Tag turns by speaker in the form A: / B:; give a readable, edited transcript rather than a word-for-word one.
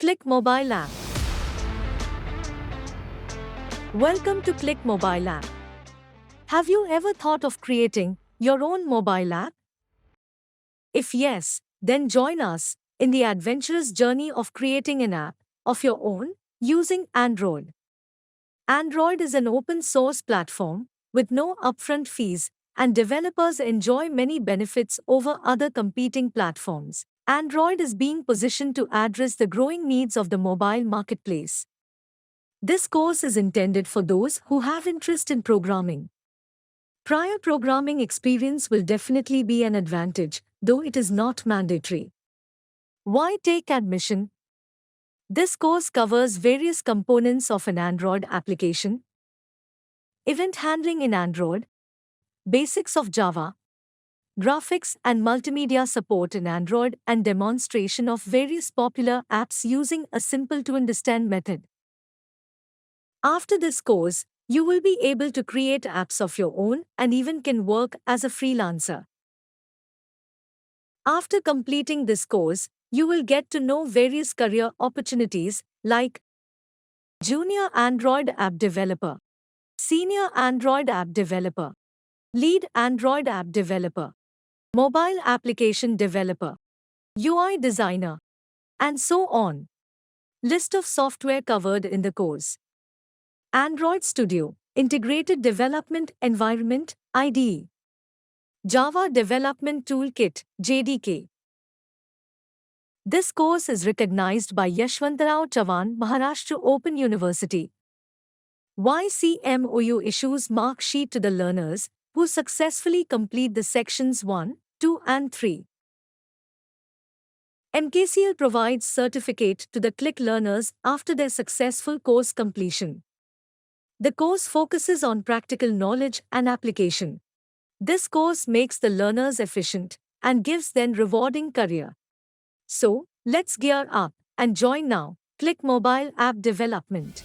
A: KLiC Mobile App. Welcome to KLiC Mobile App. Have you ever thought of creating your own mobile app? If yes, then join us in the adventurous journey of creating an app of your own using Android. Android is an open source platform with no upfront fees, and developers enjoy many benefits over other competing platforms. Android is being positioned to address the growing needs of the mobile marketplace. This course is intended for those who have interest in programming. Prior programming experience will definitely be an advantage, though it is not mandatory. Why take admission? This course covers various components of an Android application: event handling in Android, basics of Java, graphics and multimedia support in Android, and demonstration of various popular apps using a simple-to-understand method. After this course, you will be able to create apps of your own and even can work as a freelancer. After completing this course, you will get to know various career opportunities like Junior Android App Developer, Senior Android App Developer, Lead Android App Developer, Mobile Application Developer, UI Designer, and so on. List of software covered in the course: Android Studio, Integrated Development Environment, IDE, Java Development Toolkit, JDK. This course is recognized by Yashwantrao Chavan, Maharashtra Open University. YCMOU issues mark sheet to the learners who successfully complete the sections 1, 2 and 3. MKCL provides certificate to the KLiC learners after their successful course completion. The course focuses on practical knowledge and application. This course makes the learners efficient and gives them rewarding career. So, let's gear up and join now KLiC Mobile App Development.